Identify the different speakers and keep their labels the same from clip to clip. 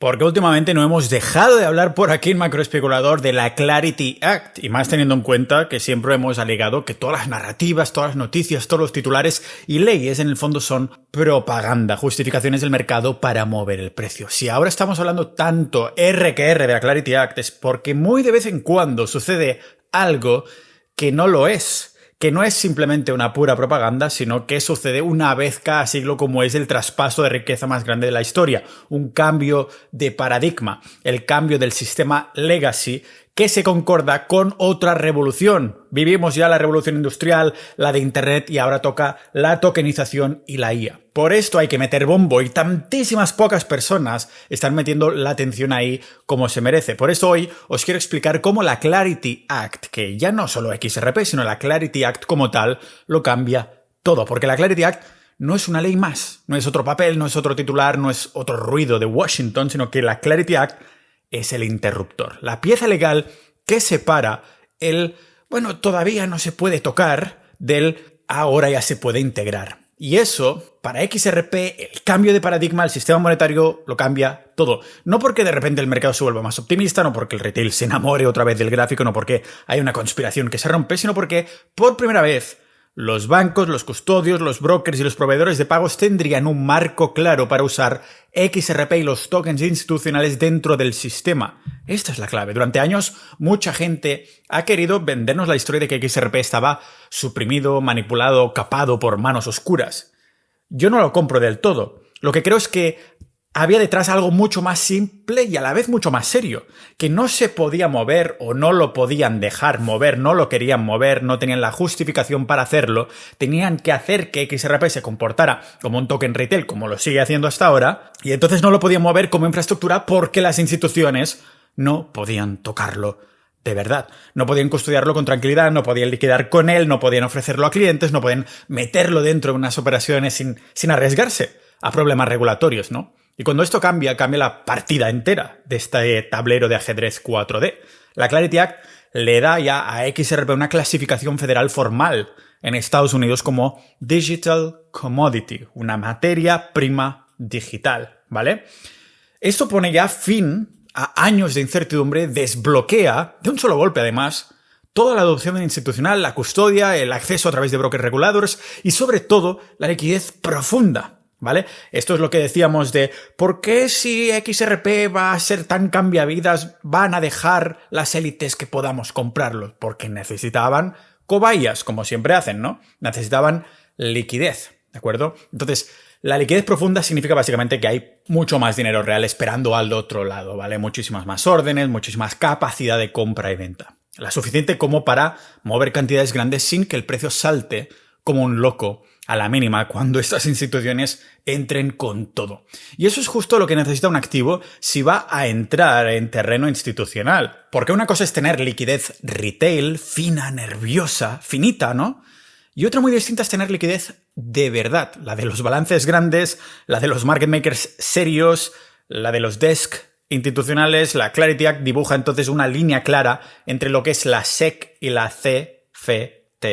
Speaker 1: Porque últimamente no hemos dejado de hablar por aquí en Macroespeculador de la Clarity Act, y más teniendo en cuenta que siempre hemos alegado que todas las narrativas, todas las noticias, todos los titulares y leyes en el fondo son propaganda, justificaciones del mercado para mover el precio. Si ahora estamos hablando tanto R que R de la Clarity Act es porque muy de vez en cuando sucede algo que no lo es. Que no es simplemente una pura propaganda, sino que sucede una vez cada siglo, como es el traspaso de riqueza más grande de la historia, un cambio de paradigma, el cambio del sistema legacy que se concorda con otra revolución. Vivimos ya la revolución industrial, la de Internet, y ahora toca la tokenización y la IA. Por esto hay que meter bombo y tantísimas pocas personas están metiendo la atención ahí como se merece. Por eso hoy os quiero explicar cómo la Clarity Act, que ya no solo XRP, sino la Clarity Act como tal, lo cambia todo. Porque la Clarity Act no es una ley más, no es otro papel, no es otro titular, no es otro ruido de Washington, sino que la Clarity Act es el interruptor, la pieza legal que separa todavía no se puede tocar del ahora ya se puede integrar. Y eso, para XRP, el cambio de paradigma, el sistema monetario lo cambia todo. No porque de repente el mercado se vuelva más optimista, no porque el retail se enamore otra vez del gráfico, no porque hay una conspiración que se rompe, sino porque por primera vez los bancos, los custodios, los brokers y los proveedores de pagos tendrían un marco claro para usar XRP y los tokens institucionales dentro del sistema. Esta es la clave. Durante años, mucha gente ha querido vendernos la historia de que XRP estaba suprimido, manipulado, capado por manos oscuras. Yo no lo compro del todo. Lo que creo es que había detrás algo mucho más simple y a la vez mucho más serio, que no se podía mover o no lo podían dejar mover, no lo querían mover, no tenían la justificación para hacerlo, tenían que hacer que XRP se comportara como un token retail, como lo sigue haciendo hasta ahora, y entonces no lo podían mover como infraestructura porque las instituciones no podían tocarlo de verdad. No podían custodiarlo con tranquilidad, no podían liquidar con él, no podían ofrecerlo a clientes, no podían meterlo dentro de unas operaciones sin arriesgarse a problemas regulatorios, ¿no? Y cuando esto cambia la partida entera de este tablero de ajedrez 4D. La Clarity Act le da ya a XRP una clasificación federal formal en Estados Unidos como Digital Commodity, una materia prima digital, ¿vale? Esto pone ya fin a años de incertidumbre, desbloquea, de un solo golpe además, toda la adopción institucional, la custodia, el acceso a través de brokers regulados y sobre todo la liquidez profunda. ¿Vale? Esto es lo que decíamos de ¿por qué si XRP va a ser tan cambiavidas van a dejar las élites que podamos comprarlos? Porque necesitaban cobayas, como siempre hacen, ¿no? Necesitaban liquidez, ¿de acuerdo? Entonces, la liquidez profunda significa básicamente que hay mucho más dinero real esperando al otro lado, ¿vale? Muchísimas más órdenes, muchísima más capacidad de compra y venta. La suficiente como para mover cantidades grandes sin que el precio salte como un loco a la mínima cuando estas instituciones entren con todo. Y eso es justo lo que necesita un activo si va a entrar en terreno institucional. Porque una cosa es tener liquidez retail, fina, nerviosa, finita, ¿no? Y otra muy distinta es tener liquidez de verdad. La de los balances grandes, la de los market makers serios, la de los desk institucionales. La Clarity Act dibuja entonces una línea clara entre lo que es la SEC y la CFTC.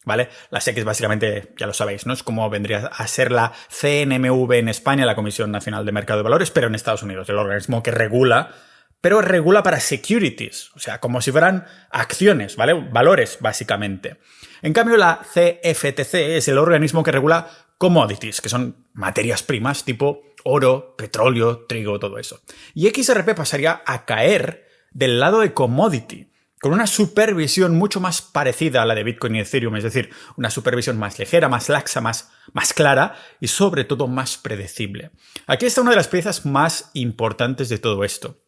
Speaker 1: ¿Vale? La SEC es básicamente, ya lo sabéis, ¿no? Es como vendría a ser la CNMV en España, la Comisión Nacional de Mercado de Valores, pero en Estados Unidos, el organismo que regula, pero regula para securities, o sea, como si fueran acciones, ¿vale? Valores, básicamente. En cambio, la CFTC es el organismo que regula commodities, que son materias primas tipo oro, petróleo, trigo, todo eso. Y XRP pasaría a caer del lado de commodity, con una supervisión mucho más parecida a la de Bitcoin y Ethereum, es decir, una supervisión más ligera, más laxa, más clara y sobre todo más predecible. Aquí está una de las piezas más importantes de todo esto.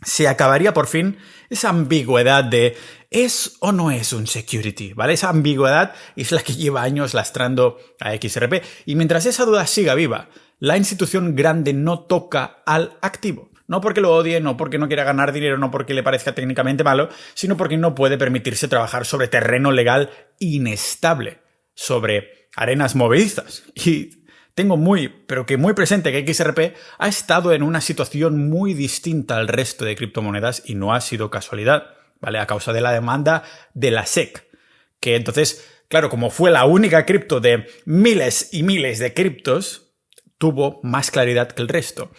Speaker 1: Se acabaría por fin esa ambigüedad de ¿es o no es un security? ¿Vale? Esa ambigüedad es la que lleva años lastrando a XRP y mientras esa duda siga viva, la institución grande no toca al activo. No porque lo odie, no porque no quiera ganar dinero, no porque le parezca técnicamente malo, sino porque no puede permitirse trabajar sobre terreno legal inestable, sobre arenas movedizas. Y tengo muy presente que XRP ha estado en una situación muy distinta al resto de criptomonedas y no ha sido casualidad, ¿vale? A causa de la demanda de la SEC, que entonces, claro, como fue la única cripto de miles y miles de criptos, tuvo más claridad que el resto.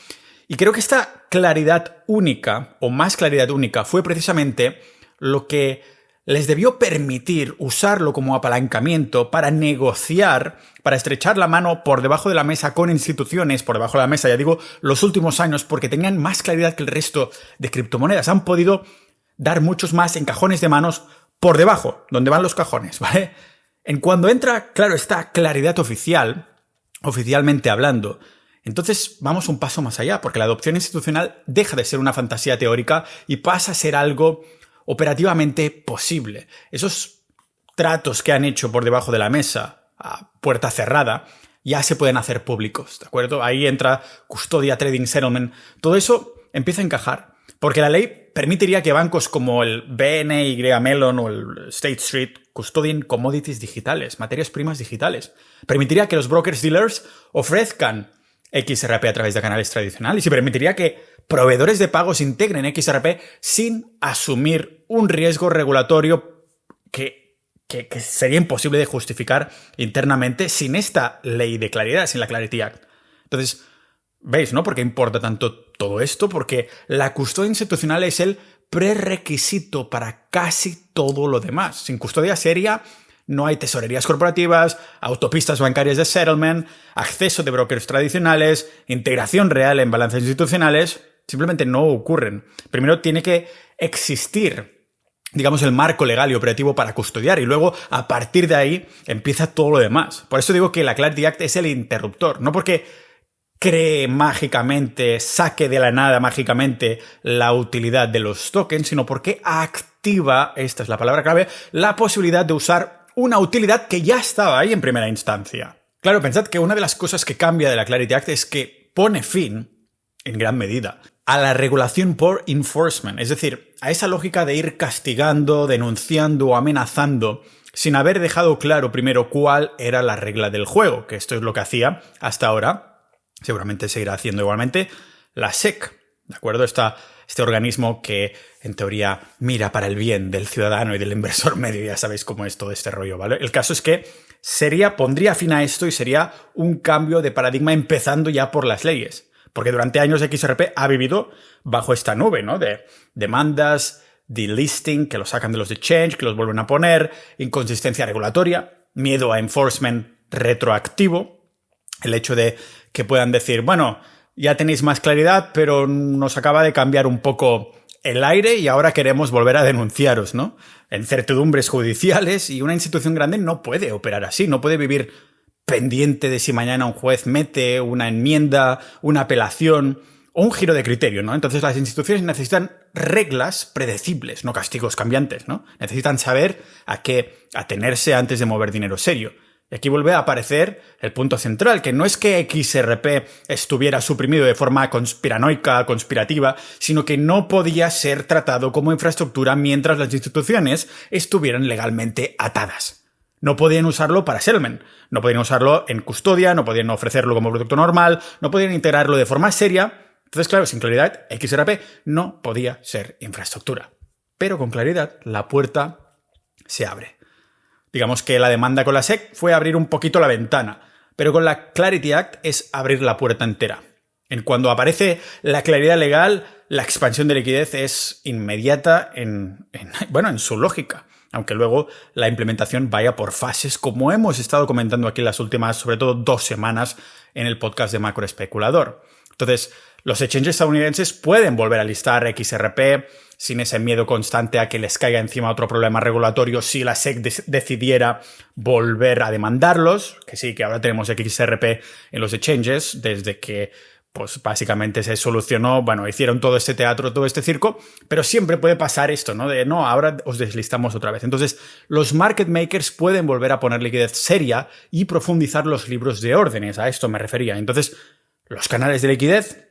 Speaker 1: Y creo que esta claridad única, o más claridad única, fue precisamente lo que les debió permitir usarlo como apalancamiento para negociar, para estrechar la mano por debajo de la mesa con instituciones, por debajo de la mesa, ya digo, los últimos años, porque tenían más claridad que el resto de criptomonedas. Han podido dar muchos más en cajones de manos por debajo, donde van los cajones, ¿vale? En cuando entra, claro, esta claridad oficial, oficialmente hablando, entonces vamos un paso más allá, porque la adopción institucional deja de ser una fantasía teórica y pasa a ser algo operativamente posible. Esos tratos que han hecho por debajo de la mesa, a puerta cerrada, ya se pueden hacer públicos, ¿de acuerdo? Ahí entra custodia, trading, settlement. Todo eso empieza a encajar, porque la ley permitiría que bancos como el BNY Mellon o el State Street custodien commodities digitales, materias primas digitales. Permitiría que los brokers dealers ofrezcan XRP a través de canales tradicionales y permitiría que proveedores de pagos integren XRP sin asumir un riesgo regulatorio que sería imposible de justificar internamente sin esta ley de claridad, sin la Clarity Act. Entonces, ¿veis, no? ¿Por qué importa tanto todo esto? Porque la custodia institucional es el prerequisito para casi todo lo demás. Sin custodia seria no hay tesorerías corporativas, autopistas bancarias de settlement, acceso de brokers tradicionales, integración real en balances institucionales. Simplemente no ocurren. Primero tiene que existir, digamos, el marco legal y operativo para custodiar y luego a partir de ahí empieza todo lo demás. Por eso digo que la Clarity Act es el interruptor, no porque cree mágicamente, saque de la nada mágicamente la utilidad de los tokens, sino porque activa, esta es la palabra clave, la posibilidad de usar una utilidad que ya estaba ahí en primera instancia. Claro, pensad que una de las cosas que cambia de la Clarity Act es que pone fin, en gran medida, a la regulación por enforcement, es decir, a esa lógica de ir castigando, denunciando o amenazando sin haber dejado claro primero cuál era la regla del juego, que esto es lo que hacía hasta ahora, seguramente seguirá haciendo igualmente, la SEC, ¿de acuerdo? Este organismo que, en teoría, mira para el bien del ciudadano y del inversor medio, ya sabéis cómo es todo este rollo, ¿vale? El caso es que pondría fin a esto y sería un cambio de paradigma empezando ya por las leyes. Porque durante años XRP ha vivido bajo esta nube, ¿no? De demandas, delisting, que lo sacan de los exchange, que los vuelven a poner, inconsistencia regulatoria, miedo a enforcement retroactivo, el hecho de que puedan decir, bueno, ya tenéis más claridad, pero nos acaba de cambiar un poco el aire y ahora queremos volver a denunciaros, ¿no? Incertidumbres judiciales y una institución grande no puede operar así, no puede vivir pendiente de si mañana un juez mete una enmienda, una apelación o un giro de criterio, ¿no? Entonces las instituciones necesitan reglas predecibles, no castigos cambiantes, ¿no? Necesitan saber a qué atenerse antes de mover dinero serio. Y aquí vuelve a aparecer el punto central, que no es que XRP estuviera suprimido de forma conspiranoica, conspirativa, sino que no podía ser tratado como infraestructura mientras las instituciones estuvieran legalmente atadas. No podían usarlo para settlement, no podían usarlo en custodia, no podían ofrecerlo como producto normal, no podían integrarlo de forma seria. Entonces, claro, sin claridad, XRP no podía ser infraestructura. Pero con claridad, la puerta se abre. Digamos que la demanda con la SEC fue abrir un poquito la ventana, pero con la Clarity Act es abrir la puerta entera. En cuando aparece la claridad legal, la expansión de liquidez es inmediata en su lógica. Aunque luego la implementación vaya por fases, como hemos estado comentando aquí las últimas, sobre todo 2 semanas, en el podcast de Macro Especulador. Entonces, los exchanges estadounidenses pueden volver a listar XRP sin ese miedo constante a que les caiga encima otro problema regulatorio si la SEC decidiera volver a demandarlos, que sí, que ahora tenemos XRP en los exchanges desde que pues básicamente se solucionó, bueno, hicieron todo este teatro, todo este circo, pero siempre puede pasar esto, ¿no? De, no, ahora os deslistamos otra vez. Entonces, los market makers pueden volver a poner liquidez seria y profundizar los libros de órdenes, a esto me refería. Entonces, los canales de liquidez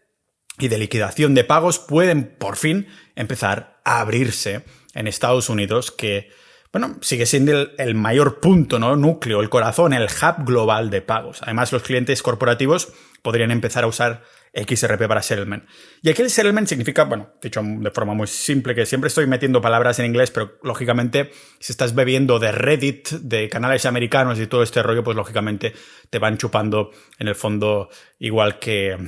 Speaker 1: y de liquidación de pagos pueden, por fin, empezar a abrirse en Estados Unidos, que, bueno, sigue siendo el mayor punto, ¿no? Núcleo, el corazón, el hub global de pagos. Además, los clientes corporativos podrían empezar a usar XRP para settlement. Y aquí el settlement significa, bueno, dicho de forma muy simple, que siempre estoy metiendo palabras en inglés, pero lógicamente si estás bebiendo de Reddit, de canales americanos y todo este rollo, pues lógicamente te van chupando en el fondo igual que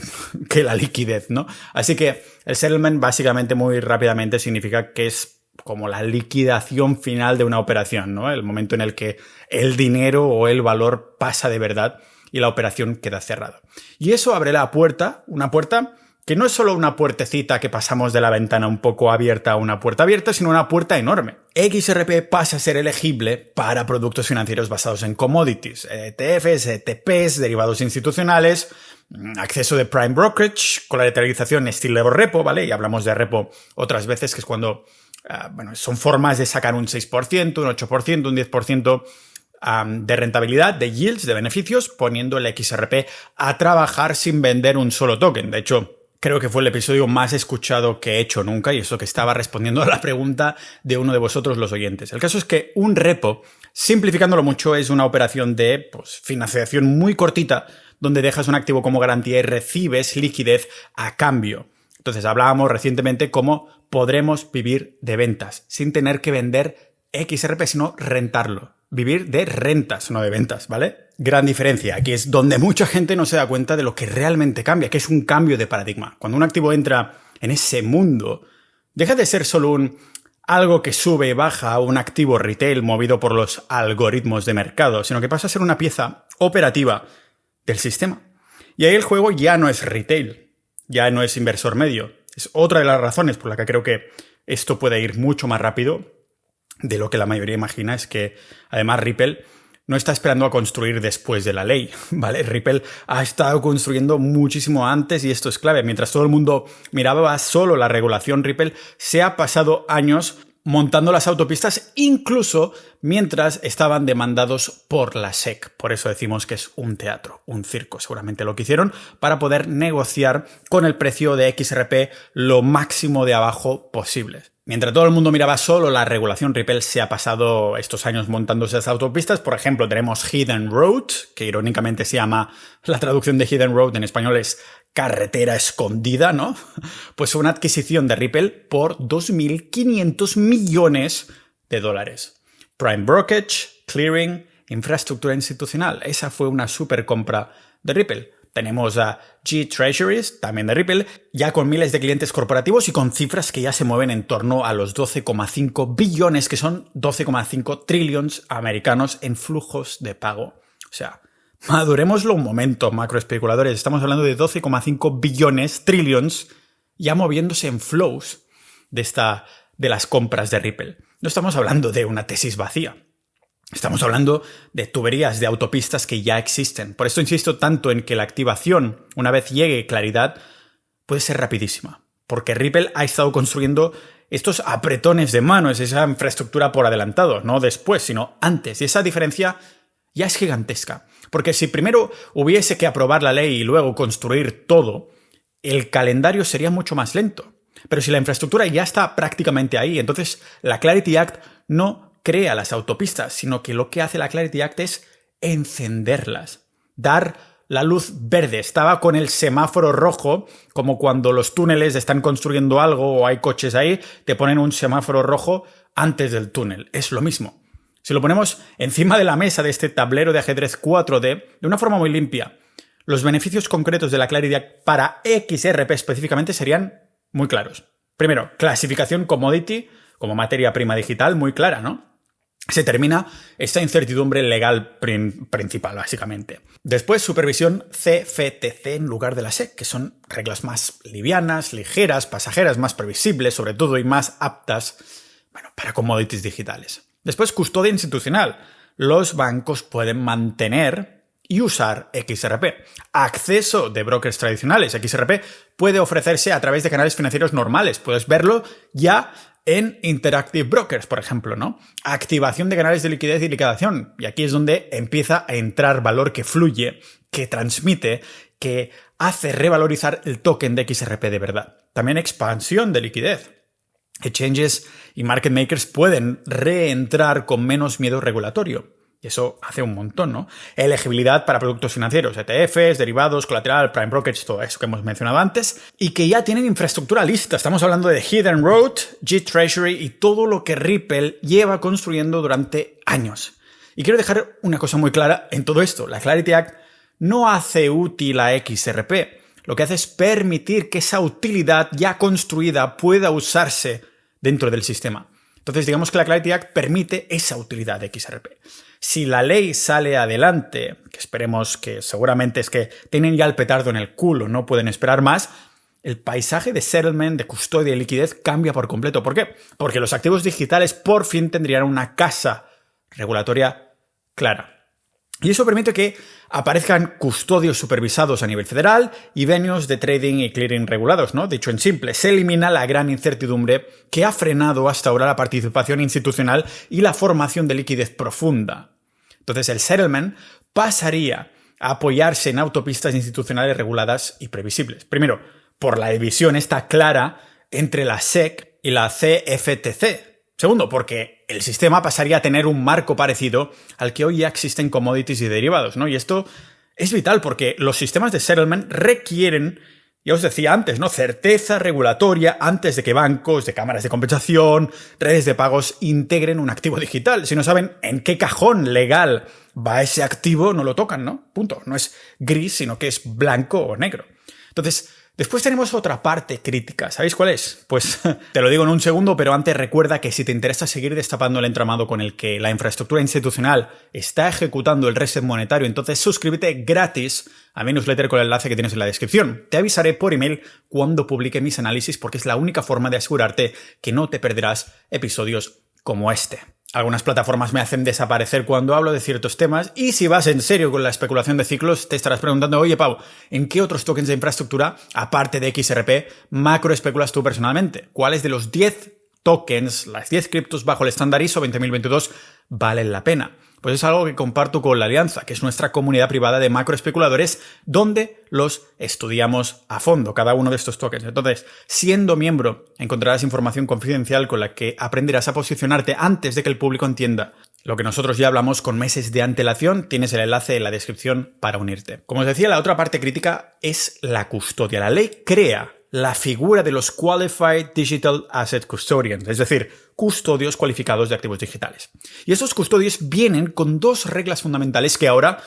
Speaker 1: la liquidez, ¿no? Así que el settlement básicamente muy rápidamente significa que es como la liquidación final de una operación, ¿no? El momento en el que el dinero o el valor pasa de verdad y la operación queda cerrada. Y eso abre la puerta, una puerta que no es solo una puertecita que pasamos de la ventana un poco abierta a una puerta abierta, sino una puerta enorme. XRP pasa a ser elegible para productos financieros basados en commodities, ETFs, ETPs, derivados institucionales, acceso de prime brokerage, colateralización estilo repo, ¿vale? Y hablamos de repo otras veces, que es cuando son formas de sacar un 6%, un 8%, un 10% de rentabilidad, de yields, de beneficios, poniendo el XRP a trabajar sin vender un solo token. De hecho, creo que fue el episodio más escuchado que he hecho nunca, y eso que estaba respondiendo a la pregunta de uno de vosotros, los oyentes. El caso es que un repo, simplificándolo mucho, es una operación de financiación muy cortita, donde dejas un activo como garantía y recibes liquidez a cambio. Entonces, hablábamos recientemente cómo podremos vivir de ventas, sin tener que vender XRP, sino rentarlo. Vivir de rentas, no de ventas, ¿vale? Gran diferencia. Aquí es donde mucha gente no se da cuenta de lo que realmente cambia, que es un cambio de paradigma. Cuando un activo entra en ese mundo, deja de ser solo algo que sube y baja a un activo retail movido por los algoritmos de mercado, sino que pasa a ser una pieza operativa del sistema. Y ahí el juego ya no es retail, ya no es inversor medio. Es otra de las razones por la que creo que esto puede ir mucho más rápido de lo que la mayoría imagina. Es que además Ripple no está esperando a construir después de la ley, ¿vale? Ripple ha estado construyendo muchísimo antes, y esto es clave. Mientras todo el mundo miraba solo la regulación, Ripple se ha pasado años montando las autopistas, incluso mientras estaban demandados por la SEC. Por eso decimos que es un teatro, un circo. Seguramente lo que hicieron para poder negociar con el precio de XRP lo máximo de abajo posible. Mientras todo el mundo miraba solo la regulación, Ripple se ha pasado estos años montando esas autopistas. Por ejemplo, tenemos Hidden Road, que irónicamente se llama, la traducción de Hidden Road en español es carretera escondida, ¿no? Pues una adquisición de Ripple por 2.500 millones de dólares. Prime brokerage, clearing, infraestructura institucional. Esa fue una super compra de Ripple. Tenemos a G-Treasuries, también de Ripple, ya con miles de clientes corporativos y con cifras que ya se mueven en torno a los 12,5 billones, que son 12,5 trillions americanos en flujos de pago. O sea, madurémoslo un momento, macroespeculadores. Estamos hablando de 12,5 billones, trillions, ya moviéndose en flows de las compras de Ripple. No estamos hablando de una tesis vacía. Estamos hablando de tuberías, de autopistas que ya existen. Por esto insisto tanto en que la activación, una vez llegue claridad, puede ser rapidísima. Porque Ripple ha estado construyendo estos apretones de manos, esa infraestructura por adelantado, no después, sino antes. Y esa diferencia ya es gigantesca. Porque si primero hubiese que aprobar la ley y luego construir todo, el calendario sería mucho más lento. Pero si la infraestructura ya está prácticamente ahí, entonces la Clarity Act no crea las autopistas, sino que lo que hace la Clarity Act es encenderlas, dar la luz verde. Estaba con el semáforo rojo, como cuando los túneles están construyendo algo o hay coches ahí, te ponen un semáforo rojo antes del túnel. Es lo mismo. Si lo ponemos encima de la mesa de este tablero de ajedrez 4D, de una forma muy limpia, los beneficios concretos de la Clarity Act para XRP específicamente serían muy claros. Primero, clasificación commodity como materia prima digital, muy clara, ¿no? Se termina esta incertidumbre legal principal, básicamente. Después, supervisión CFTC en lugar de la SEC, que son reglas más livianas, ligeras, pasajeras, más previsibles, sobre todo, y más aptas, para commodities digitales. Después, custodia institucional. Los bancos pueden mantener y usar XRP. Acceso de brokers tradicionales. XRP puede ofrecerse a través de canales financieros normales. Puedes verlo ya en Interactive Brokers, por ejemplo, ¿no? Activación de canales de liquidez y liquidación. Y aquí es donde empieza a entrar valor que fluye, que transmite, que hace revalorizar el token de XRP de verdad. También expansión de liquidez. Exchanges y market makers pueden reentrar con menos miedo regulatorio. Y eso hace un montón, ¿no? Elegibilidad para productos financieros, ETFs, derivados, colateral, prime brokerage, todo eso que hemos mencionado antes, y que ya tienen infraestructura lista. Estamos hablando de Hidden Road, G-Treasury y todo lo que Ripple lleva construyendo durante años. Y quiero dejar una cosa muy clara en todo esto. La Clarity Act no hace útil a XRP. Lo que hace es permitir que esa utilidad ya construida pueda usarse dentro del sistema. Entonces, digamos que la Clarity Act permite esa utilidad de XRP. Si la ley sale adelante, que esperemos que seguramente es que tienen ya el petardo en el culo, no pueden esperar más, el paisaje de settlement, de custodia y liquidez cambia por completo. ¿Por qué? Porque los activos digitales por fin tendrían una casa regulatoria clara. Y eso permite que aparezcan custodios supervisados a nivel federal y venues de trading y clearing regulados, ¿no? Dicho en simple, se elimina la gran incertidumbre que ha frenado hasta ahora la participación institucional y la formación de liquidez profunda. Entonces el settlement pasaría a apoyarse en autopistas institucionales reguladas y previsibles. Primero, por la división esta clara entre la SEC y la CFTC. Segundo, porque el sistema pasaría a tener un marco parecido al que hoy ya existen commodities y derivados, ¿no? Y esto es vital porque los sistemas de settlement requieren, ya os decía antes, ¿no? Certeza regulatoria antes de que bancos, de cámaras de compensación, redes de pagos integren un activo digital. Si no saben en qué cajón legal va ese activo, no lo tocan, ¿no? Punto. No es gris, sino que es blanco o negro. Entonces, después tenemos otra parte crítica. ¿Sabéis cuál es? Pues te lo digo en un segundo, pero antes recuerda que si te interesa seguir destapando el entramado con el que la infraestructura institucional está ejecutando el reset monetario, entonces suscríbete gratis a mi newsletter con el enlace que tienes en la descripción. Te avisaré por email cuando publique mis análisis porque es la única forma de asegurarte que no te perderás episodios como este. Algunas plataformas me hacen desaparecer cuando hablo de ciertos temas y si vas en serio con la especulación de ciclos te estarás preguntando, oye Pau, ¿en qué otros tokens de infraestructura, aparte de XRP, macro especulas tú personalmente? ¿Cuáles de los 10 tokens, las 10 criptos bajo el estándar ISO 20022 valen la pena? Pues es algo que comparto con la Alianza, que es nuestra comunidad privada de macroespeculadores, donde los estudiamos a fondo, cada uno de estos tokens. Entonces, siendo miembro, encontrarás información confidencial con la que aprenderás a posicionarte antes de que el público entienda lo que nosotros ya hablamos con meses de antelación. Tienes el enlace en la descripción para unirte. Como os decía, la otra parte crítica es la custodia. La ley crea la figura de los Qualified Digital Asset Custodians, es decir, custodios cualificados de activos digitales. Y esos custodios vienen con dos reglas fundamentales que ahora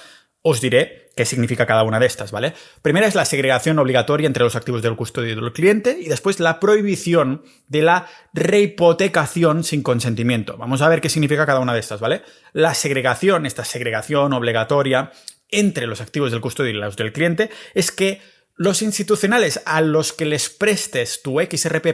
Speaker 1: os diré qué significa cada una de estas, ¿vale? Primera es la segregación obligatoria entre los activos del custodio y del cliente y después la prohibición de la rehipotecación sin consentimiento. Vamos a ver qué significa cada una de estas, ¿vale? La segregación, esta segregación obligatoria entre los activos del custodio y los del cliente es que los institucionales a los que les prestes tu XRP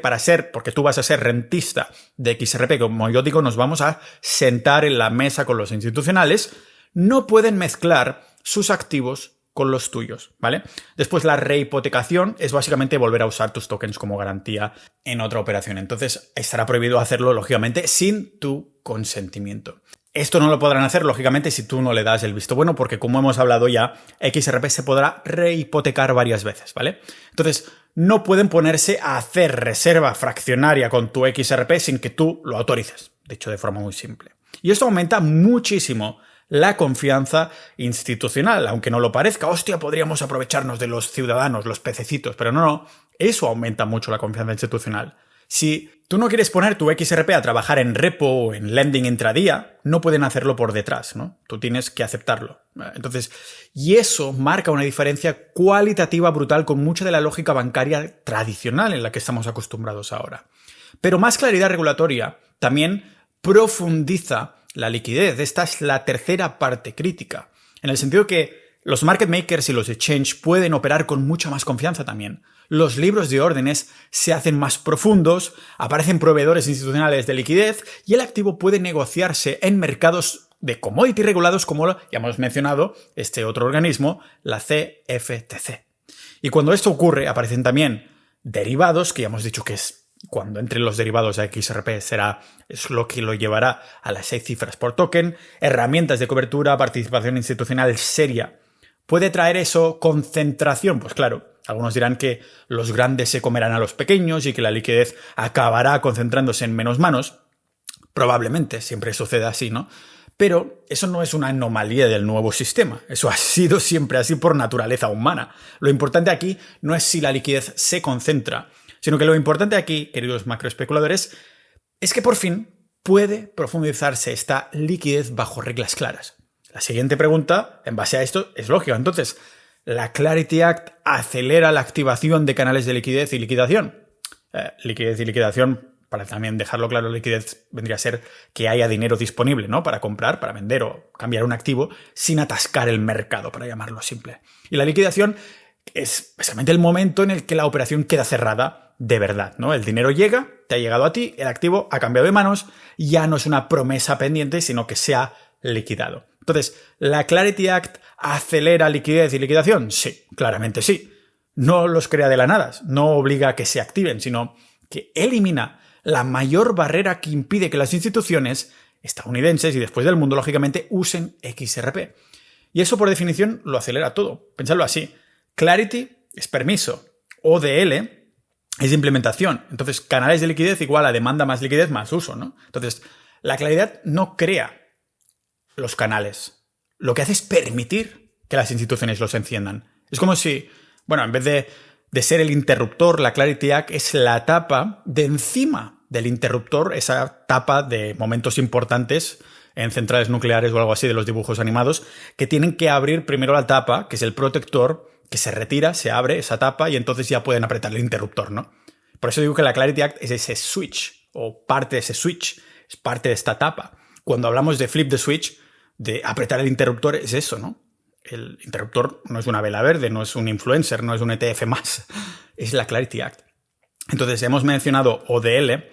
Speaker 1: porque tú vas a ser rentista de XRP, como yo digo, nos vamos a sentar en la mesa con los institucionales, no pueden mezclar sus activos con los tuyos, ¿vale? Después la rehipotecación es básicamente volver a usar tus tokens como garantía en otra operación. Entonces estará prohibido hacerlo, lógicamente, sin tu consentimiento. Esto no lo podrán hacer, lógicamente, si tú no le das el visto bueno, porque como hemos hablado ya, XRP se podrá rehipotecar varias veces, ¿vale? Entonces, no pueden ponerse a hacer reserva fraccionaria con tu XRP sin que tú lo autorices, de hecho, de forma muy simple. Y esto aumenta muchísimo la confianza institucional, aunque no lo parezca. Hostia, podríamos aprovecharnos de los ciudadanos, los pececitos, pero no, eso aumenta mucho la confianza institucional. Si tú no quieres poner tu XRP a trabajar en repo o en lending intradía, no pueden hacerlo por detrás, ¿no? Tú tienes que aceptarlo. Entonces, y eso marca una diferencia cualitativa brutal con mucha de la lógica bancaria tradicional en la que estamos acostumbrados ahora. Pero más claridad regulatoria también profundiza la liquidez. Esta es la tercera parte crítica, en el sentido que los market makers y los exchange pueden operar con mucha más confianza también. Los libros de órdenes se hacen más profundos, aparecen proveedores institucionales de liquidez y el activo puede negociarse en mercados de commodity regulados como ya hemos mencionado, este otro organismo, la CFTC. Y cuando esto ocurre, aparecen también derivados, que ya hemos dicho que es cuando entren los derivados a XRP es lo que lo llevará a las 6 cifras por token, herramientas de cobertura, participación institucional seria. ¿Puede traer eso concentración? Pues claro, algunos dirán que los grandes se comerán a los pequeños y que la liquidez acabará concentrándose en menos manos. Probablemente, siempre sucede así, ¿no? Pero eso no es una anomalía del nuevo sistema. Eso ha sido siempre así por naturaleza humana. Lo importante aquí no es si la liquidez se concentra, sino que lo importante aquí, queridos macroespeculadores, es que por fin puede profundizarse esta liquidez bajo reglas claras. La siguiente pregunta, en base a esto, es lógica. Entonces, ¿la Clarity Act acelera la activación de canales de liquidez y liquidación? Liquidez y liquidación, para también dejarlo claro, liquidez vendría a ser que haya dinero disponible, ¿no? Para comprar, para vender o cambiar un activo sin atascar el mercado, para llamarlo simple. Y la liquidación es básicamente el momento en el que la operación queda cerrada de verdad, ¿no? El dinero llega, te ha llegado a ti, el activo ha cambiado de manos, ya no es una promesa pendiente, sino que se ha liquidado. Entonces, ¿la Clarity Act acelera liquidez y liquidación? Sí, claramente sí. No los crea de la nada, no obliga a que se activen, sino que elimina la mayor barrera que impide que las instituciones estadounidenses y después del mundo, lógicamente, usen XRP. Y eso, por definición, lo acelera todo. Pensadlo así. Clarity es permiso. ODL es implementación. Entonces, canales de liquidez igual a demanda más liquidez más uso, ¿no? Entonces, la claridad no crea los canales. Lo que hace es permitir que las instituciones los enciendan. Es como si, bueno, en vez de ser el interruptor, la Clarity Act es la tapa de encima del interruptor, esa tapa de momentos importantes en centrales nucleares o algo así de los dibujos animados, que tienen que abrir primero la tapa, que es el protector, que se retira, se abre esa tapa y entonces ya pueden apretar el interruptor, ¿no? Por eso digo que la Clarity Act es ese switch, o parte de ese switch, es parte de esta tapa. Cuando hablamos de flip the switch, de apretar el interruptor, es eso, ¿no? El interruptor no es una vela verde, no es un influencer, no es un ETF más, es la Clarity Act. Entonces hemos mencionado ODL,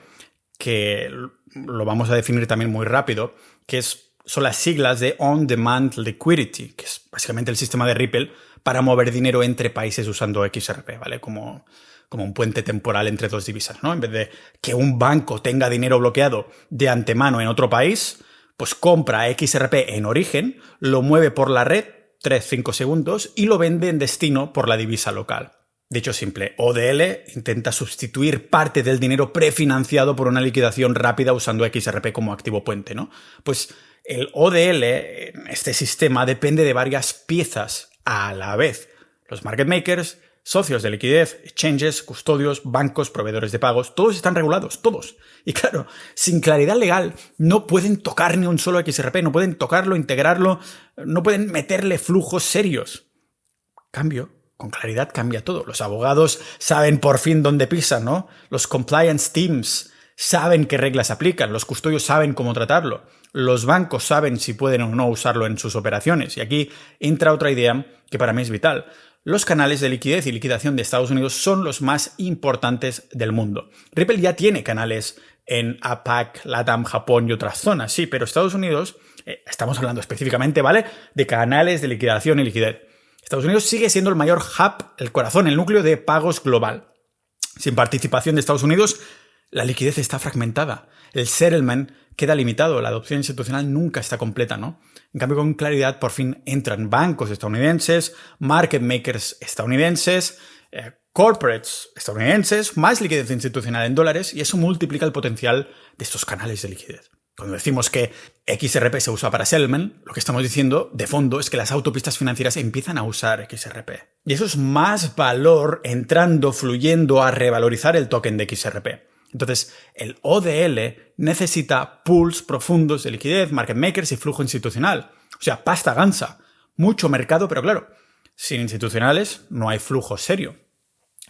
Speaker 1: que lo vamos a definir también muy rápido, que son las siglas de On Demand Liquidity, que es básicamente el sistema de Ripple para mover dinero entre países usando XRP, ¿vale? Como un puente temporal entre dos divisas, ¿no? En vez de que un banco tenga dinero bloqueado de antemano en otro país, pues compra XRP en origen, lo mueve por la red 3-5 segundos y lo vende en destino por la divisa local. Dicho simple, ODL intenta sustituir parte del dinero prefinanciado por una liquidación rápida usando XRP como activo puente, ¿no? Pues el ODL, este sistema, depende de varias piezas a la vez. Los market makers, socios de liquidez, exchanges, custodios, bancos, proveedores de pagos, todos están regulados, todos. Y claro, sin claridad legal no pueden tocar ni un solo XRP, no pueden tocarlo, integrarlo, no pueden meterle flujos serios. Cambio, con claridad cambia todo. Los abogados saben por fin dónde pisan, ¿no? Los compliance teams saben qué reglas aplican, los custodios saben cómo tratarlo, los bancos saben si pueden o no usarlo en sus operaciones. Y aquí entra otra idea que para mí es vital. Los canales de liquidez y liquidación de Estados Unidos son los más importantes del mundo. Ripple ya tiene canales en APAC, LATAM, Japón y otras zonas, sí, pero Estados Unidos, estamos hablando específicamente, ¿vale?, de canales de liquidación y liquidez. Estados Unidos sigue siendo el mayor hub, el corazón, el núcleo de pagos global. Sin participación de Estados Unidos, la liquidez está fragmentada. El settlement queda limitado, la adopción institucional nunca está completa, ¿no? En cambio, con claridad, por fin entran bancos estadounidenses, market makers estadounidenses, corporates estadounidenses, más liquidez institucional en dólares, y eso multiplica el potencial de estos canales de liquidez. Cuando decimos que XRP se usa para settlement, lo que estamos diciendo de fondo es que las autopistas financieras empiezan a usar XRP. Y eso es más valor entrando, fluyendo a revalorizar el token de XRP. Entonces, el ODL necesita pools profundos de liquidez, market makers y flujo institucional. O sea, pasta gansa. Mucho mercado, pero claro, sin institucionales no hay flujo serio.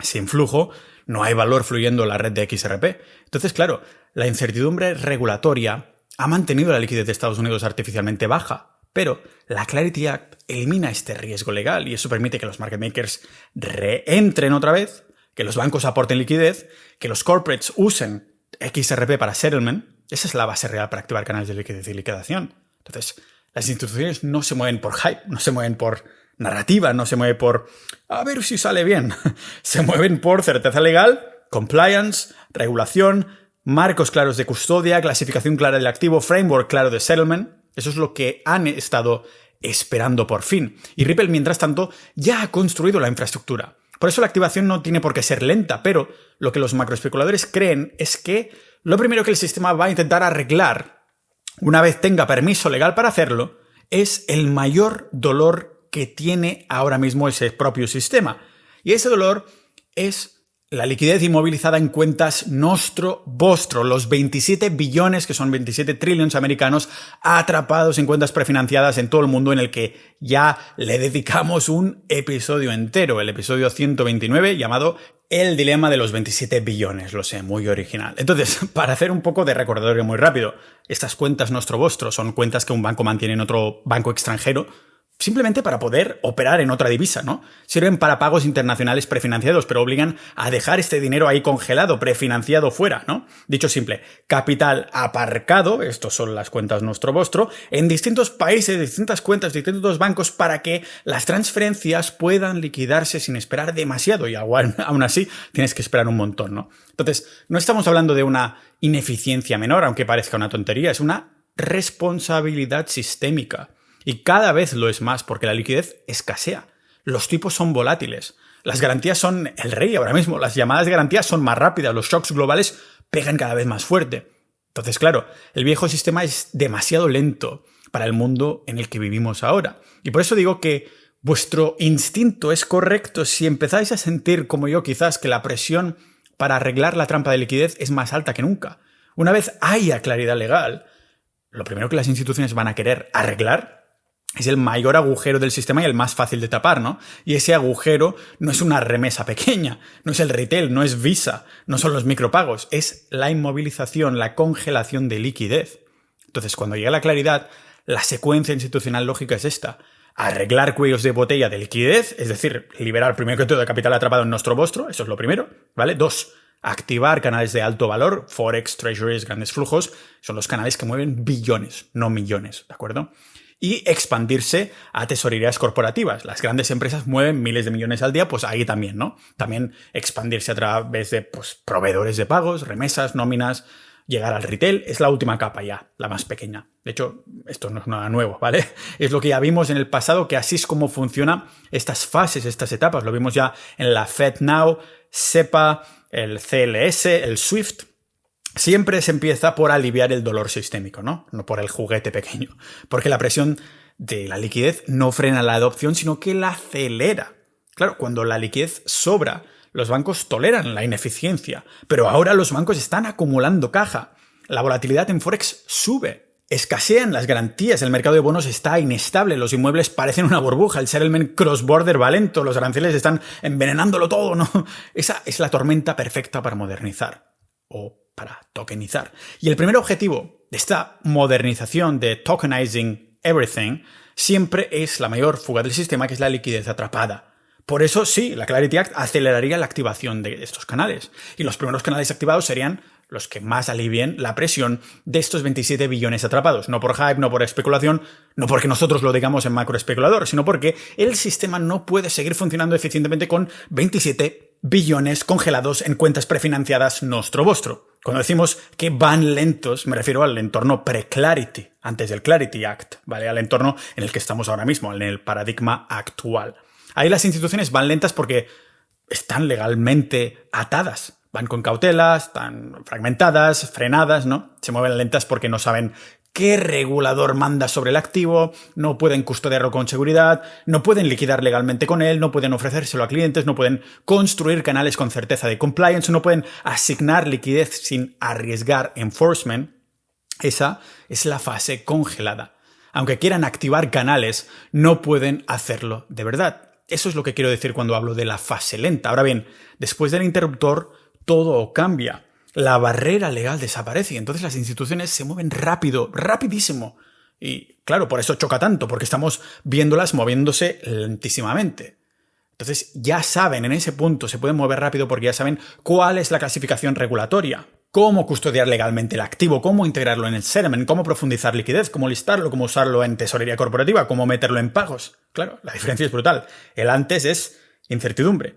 Speaker 1: Sin flujo no hay valor fluyendo en la red de XRP. Entonces, claro, la incertidumbre regulatoria ha mantenido la liquidez de Estados Unidos artificialmente baja, pero la Clarity Act elimina este riesgo legal y eso permite que los market makers reentren otra vez, que los bancos aporten liquidez, que los corporates usen XRP para settlement. Esa es la base real para activar canales de liquidez y liquidación. Entonces, las instituciones no se mueven por hype, no se mueven por narrativa, no se mueven por a ver si sale bien. Se mueven por certeza legal, compliance, regulación, marcos claros de custodia, clasificación clara del activo, framework claro de settlement. Eso es lo que han estado esperando por fin. Y Ripple, mientras tanto, ya ha construido la infraestructura. Por eso la activación no tiene por qué ser lenta, pero lo que los macroespeculadores creen es que lo primero que el sistema va a intentar arreglar una vez tenga permiso legal para hacerlo, es el mayor dolor que tiene ahora mismo ese propio sistema. Y ese dolor es la liquidez inmovilizada en cuentas nostro vostro, los 27 billones, que son 27 trillones americanos, atrapados en cuentas prefinanciadas en todo el mundo, en el que ya le dedicamos un episodio entero, el episodio 129, llamado El dilema de los 27 billones, lo sé, muy original. Entonces, para hacer un poco de recordatorio muy rápido, estas cuentas nostro vostro son cuentas que un banco mantiene en otro banco extranjero, simplemente para poder operar en otra divisa, ¿no? Sirven para pagos internacionales prefinanciados, pero obligan a dejar este dinero ahí congelado, prefinanciado fuera, ¿no? Dicho simple, capital aparcado, estos son las cuentas nostro vostro, en distintos países, distintas cuentas, distintos bancos, para que las transferencias puedan liquidarse sin esperar demasiado, y aún así tienes que esperar un montón, ¿no? Entonces, no estamos hablando de una ineficiencia menor, aunque parezca una tontería, es una responsabilidad sistémica. Y cada vez lo es más porque la liquidez escasea. Los tipos son volátiles. Las garantías son el rey ahora mismo. Las llamadas de garantías son más rápidas. Los shocks globales pegan cada vez más fuerte. Entonces, claro, el viejo sistema es demasiado lento para el mundo en el que vivimos ahora. Y por eso digo que vuestro instinto es correcto si empezáis a sentir, como yo quizás, que la presión para arreglar la trampa de liquidez es más alta que nunca. Una vez haya claridad legal, lo primero que las instituciones van a querer arreglar es el mayor agujero del sistema y el más fácil de tapar, ¿no? Y ese agujero no es una remesa pequeña, no es el retail, no es Visa, no son los micropagos, es la inmovilización, la congelación de liquidez. Entonces, cuando llega la claridad, la secuencia institucional lógica es esta: arreglar cuellos de botella de liquidez, es decir, liberar primero que todo el capital atrapado en nostro vostro, eso es lo primero, ¿vale? 2, activar canales de alto valor, Forex, Treasuries, grandes flujos, son los canales que mueven billones, no millones, ¿de acuerdo? Y expandirse a tesorerías corporativas. Las grandes empresas mueven miles de millones al día, pues ahí también, ¿no? También expandirse a través de proveedores de pagos, remesas, nóminas, llegar al retail. Es la última capa ya, la más pequeña. De hecho, esto no es nada nuevo, ¿vale? Es lo que ya vimos en el pasado, que así es como funcionan estas fases, estas etapas. Lo vimos ya en la FedNow, SEPA, el CLS, el SWIFT. Siempre se empieza por aliviar el dolor sistémico, ¿no? No por el juguete pequeño. Porque la presión de la liquidez no frena la adopción, sino que la acelera. Claro, cuando la liquidez sobra, los bancos toleran la ineficiencia. Pero ahora los bancos están acumulando caja. La volatilidad en Forex sube. Escasean las garantías, el mercado de bonos está inestable, los inmuebles parecen una burbuja, el settlement cross-border va lento, los aranceles están envenenándolo todo, ¿no? Esa es la tormenta perfecta para modernizar. O para tokenizar. Y el primer objetivo de esta modernización de tokenizing everything siempre es la mayor fuga del sistema, que es la liquidez atrapada. Por eso sí, la Clarity Act aceleraría la activación de estos canales. Y los primeros canales activados serían los que más alivien la presión de estos 27 billones atrapados. No por hype, no por especulación, no porque nosotros lo digamos en macroespeculador, sino porque el sistema no puede seguir funcionando eficientemente con 27 billones congelados en cuentas prefinanciadas nostro vostro. Cuando decimos que van lentos, me refiero al entorno pre-Clarity, antes del Clarity Act, ¿vale? Al entorno en el que estamos ahora mismo, en el paradigma actual. Ahí las instituciones van lentas porque están legalmente atadas. Van con cautela, están fragmentadas, frenadas, ¿no? Se mueven lentas porque no saben qué regulador manda sobre el activo, no pueden custodiarlo con seguridad, no pueden liquidar legalmente con él, no pueden ofrecérselo a clientes, no pueden construir canales con certeza de compliance, no pueden asignar liquidez sin arriesgar enforcement. Esa es la fase congelada. Aunque quieran activar canales, no pueden hacerlo de verdad. Eso es lo que quiero decir cuando hablo de la fase lenta. Ahora bien, después del interruptor, todo cambia. La barrera legal desaparece y entonces las instituciones se mueven rápido, rapidísimo. Y claro, por eso choca tanto, porque estamos viéndolas moviéndose lentísimamente. Entonces ya saben, en ese punto se pueden mover rápido porque ya saben cuál es la clasificación regulatoria, cómo custodiar legalmente el activo, cómo integrarlo en el settlement, cómo profundizar liquidez, cómo listarlo, cómo usarlo en tesorería corporativa, cómo meterlo en pagos. Claro, la diferencia es brutal. El antes es incertidumbre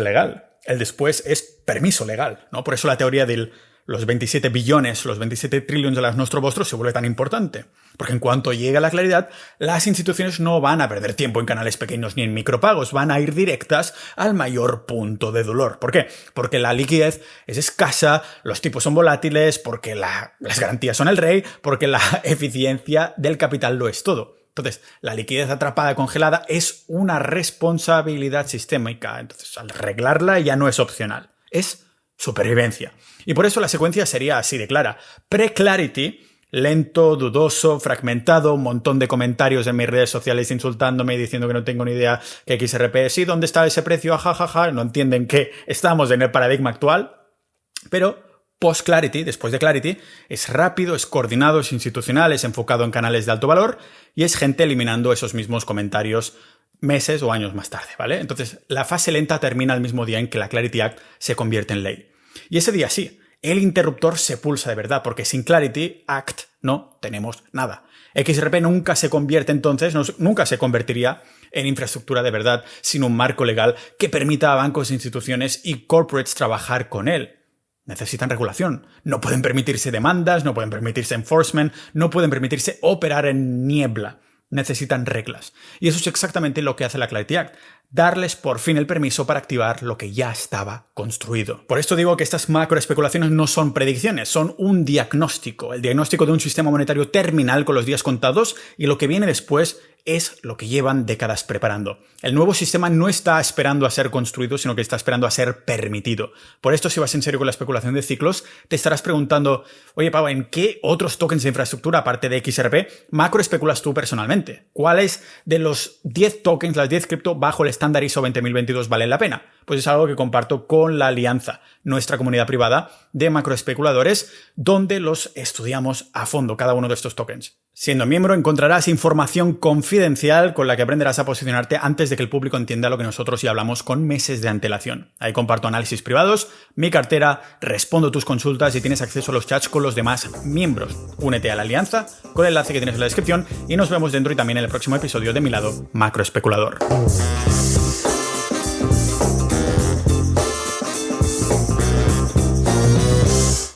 Speaker 1: legal. El después es permiso legal, ¿no? Por eso la teoría del los 27 billones, los 27 trillones de las nuestros vostros se vuelve tan importante. Porque en cuanto llegue la claridad, las instituciones no van a perder tiempo en canales pequeños ni en micropagos, van a ir directas al mayor punto de dolor. ¿Por qué? Porque la liquidez es escasa, los tipos son volátiles, porque las garantías son el rey, porque la eficiencia del capital lo es todo. Entonces, la liquidez atrapada, congelada, es una responsabilidad sistémica. Entonces, al arreglarla ya no es opcional, es supervivencia. Y por eso la secuencia sería así de clara. Pre-Clarity, lento, dudoso, fragmentado, un montón de comentarios en mis redes sociales insultándome y diciendo que no tengo ni idea que XRP, sí, ¿dónde está ese precio? Ajajaja, no entienden que estamos en el paradigma actual. Pero post-Clarity, después de Clarity, es rápido, es coordinado, es institucional, es enfocado en canales de alto valor y es gente eliminando esos mismos comentarios meses o años más tarde, ¿vale? Entonces, la fase lenta termina el mismo día en que la Clarity Act se convierte en ley. Y ese día sí, el interruptor se pulsa de verdad, porque sin Clarity Act no tenemos nada. XRP nunca se convierte entonces, nunca se convertiría en infraestructura de verdad sin un marco legal que permita a bancos, instituciones y corporates trabajar con él. Necesitan regulación. No pueden permitirse demandas, no pueden permitirse enforcement, no pueden permitirse operar en niebla. Necesitan reglas. Y eso es exactamente lo que hace la Clarity Act. Darles por fin el permiso para activar lo que ya estaba construido. Por esto digo que estas macroespeculaciones no son predicciones, son un diagnóstico. El diagnóstico de un sistema monetario terminal con los días contados, y lo que viene después es lo que llevan décadas preparando. El nuevo sistema no está esperando a ser construido, sino que está esperando a ser permitido. Por esto, si vas en serio con la especulación de ciclos, te estarás preguntando, oye, Pau, ¿en qué otros tokens de infraestructura, aparte de XRP, macro especulas tú personalmente? ¿Cuáles de los 10 tokens, las 10 cripto bajo el estándar ISO 20022 valen la pena? Pues es algo que comparto con la Alianza, nuestra comunidad privada de macroespeculadores, donde los estudiamos a fondo, cada uno de estos tokens. Siendo miembro encontrarás información confidencial con la que aprenderás a posicionarte antes de que el público entienda lo que nosotros ya hablamos con meses de antelación. Ahí comparto análisis privados, mi cartera, respondo tus consultas y tienes acceso a los chats con los demás miembros. Únete a la Alianza con el enlace que tienes en la descripción y nos vemos dentro y también en el próximo episodio de Mi Lado Macroespeculador.